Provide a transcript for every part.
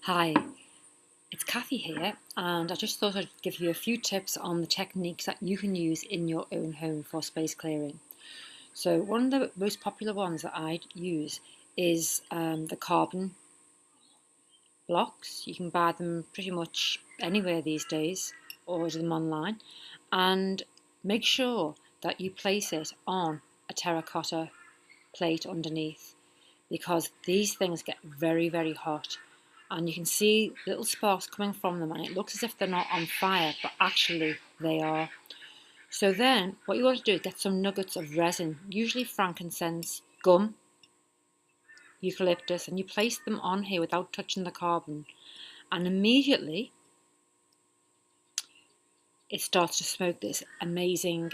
Hi, it's Cathi here, and I just thought I'd give you a few tips on the techniques that you can use in your own home for space clearing. So one of the most popular ones that I use is the carbon blocks. You can buy them pretty much anywhere these days, or order them online, and make sure that you place it on a terracotta plate underneath, because these things get very, very hot and you can see little sparks coming from them and it looks as if they're not on fire, but actually they are. So then what you want to do is get some nuggets of resin, usually frankincense, gum, eucalyptus, and you place them on here without touching the carbon, and immediately it starts to smoke this amazing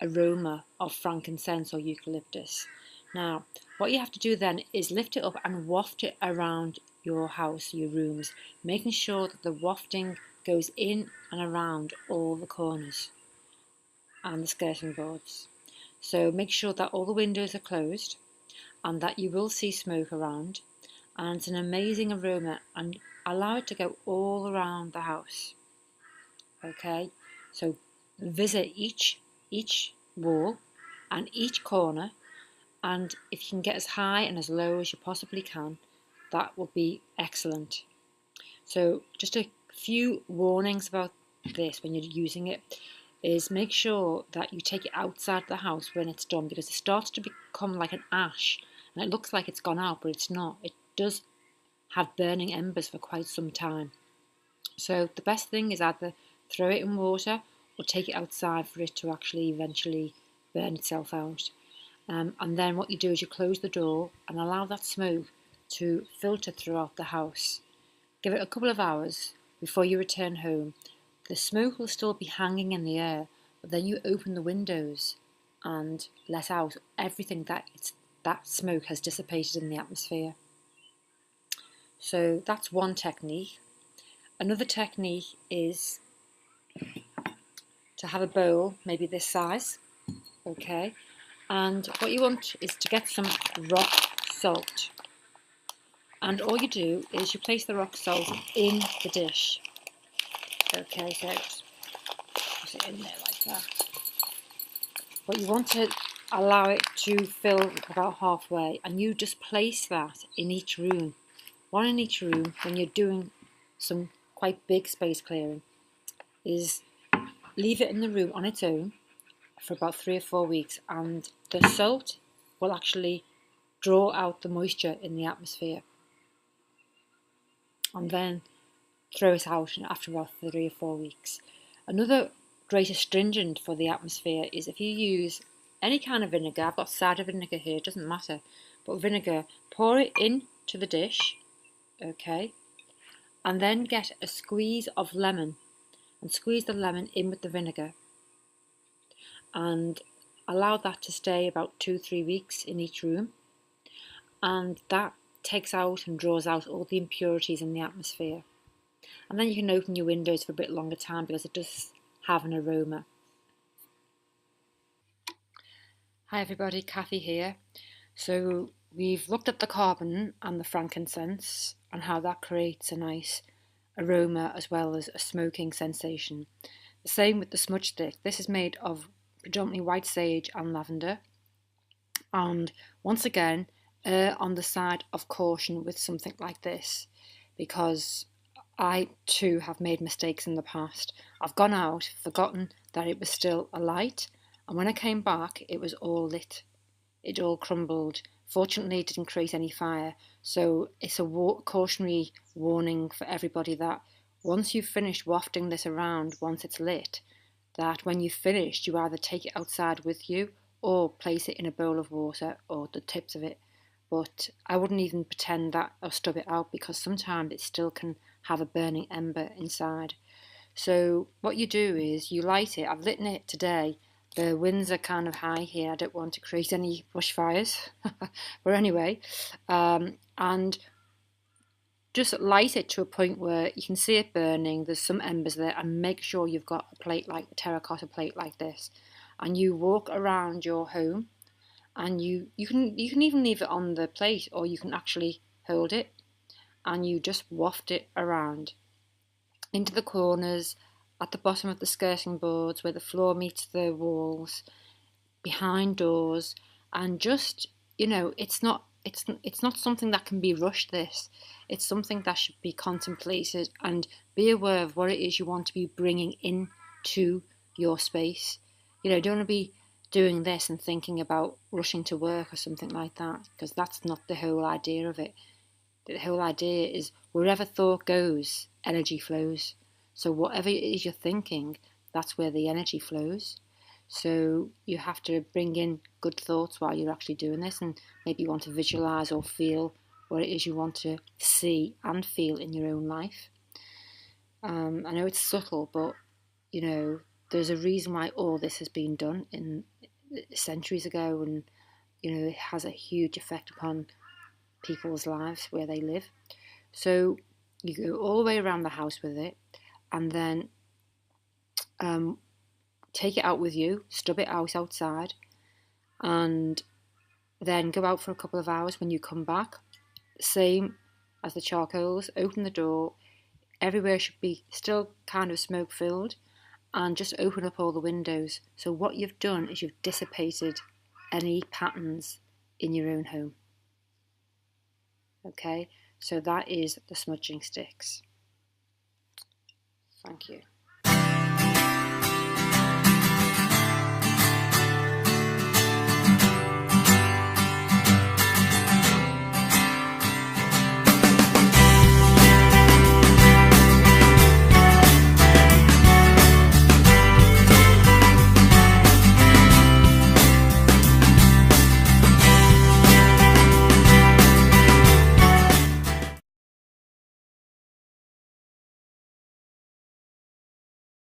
aroma of frankincense or eucalyptus. Now, what you have to do then is lift it up and waft it around your house, your rooms, making sure that the wafting goes in and around all the corners and the skirting boards. So make sure that all the windows are closed and that you will see smoke around, and it's an amazing aroma, and allow it to go all around the house. Okay, so visit each wall and each corner, and if you can get as high and as low as you possibly can, that will be excellent. So just a few warnings about this when you're using it is make sure that you take it outside the house when it's done, because it starts to become like an ash and it looks like it's gone out, but it's not. It does have burning embers for quite some time. So the best thing is either throw it in water or take it outside for it to actually eventually burn itself out. And then what you do is you close the door and allow that smoke to filter throughout the house. Give it a couple of hours before you return home. The smoke will still be hanging in the air, but then you open the windows and let out everything that smoke has dissipated in the atmosphere. So that's one technique. Another technique is to have a bowl, maybe this size, okay? And what you want is to get some rock salt. And all you do is you place the rock salt in the dish. Okay, so just put it in there like that. But you want to allow it to fill about halfway, and you just place that in each room. One in each room when you're doing some quite big space clearing, is leave it in the room on its own for about 3 or 4 weeks, and the salt will actually draw out the moisture in the atmosphere, and then throw it out after about 3 or 4 weeks. Another great astringent for the atmosphere is if you use any kind of vinegar. I've got cider vinegar here, it doesn't matter, but vinegar, pour it into the dish, okay, and then get a squeeze of lemon and squeeze the lemon in with the vinegar and allow that to stay about 2-3 weeks in each room, and that takes out and draws out all the impurities in the atmosphere. And then you can open your windows for a bit longer time because it does have an aroma. Hi everybody, Cathi here. So we've looked at the carbon and the frankincense and how that creates a nice aroma as well as a smoking sensation. The same with the smudge stick. This is made of predominantly white sage and lavender. And once again, err on the side of caution with something like this, because I too have made mistakes in the past. I've gone out, forgotten that it was still alight, and when I came back it was all lit. It all crumbled. Fortunately it didn't create any fire, so it's a cautionary warning for everybody that once you've finished wafting this around, once it's lit, that when you've finished you either take it outside with you or place it in a bowl of water or the tips of it. But I wouldn't even pretend that or stub it out, because sometimes it still can have a burning ember inside. So what you do is you light it. I've lit it today. The winds are kind of high here. I don't want to create any bushfires. But anyway, and just light it to a point where you can see it burning. There's some embers there, and make sure you've got a plate like a terracotta plate like this, and you walk around your home. And you can even leave it on the plate, or you can actually hold it and you just waft it around into the corners, at the bottom of the skirting boards where the floor meets the walls, behind doors, and just, it's not something that can be rushed. It's something that should be contemplated, and be aware of what it is you want to be bringing in to your space. Don't want to be doing this and thinking about rushing to work or something like that, because that's not the whole idea of it. The whole idea is wherever thought goes, energy flows. So whatever it is you're thinking, that's where the energy flows. So you have to bring in good thoughts while you're actually doing this, and maybe you want to visualize or feel what it is you want to see and feel in your own life. I know it's subtle, but there's a reason why all this has been done in centuries ago, and it has a huge effect upon people's lives where they live. So you go all the way around the house with it, and then take it out with you, stub it out outside, and then go out for a couple of hours. When you come back, same as the charcoals, open the door. Everywhere should be still kind of smoke filled, and just open up all the windows. So what you've done is you've dissipated any patterns in your own home. Okay, so that is the smudging sticks. Thank you.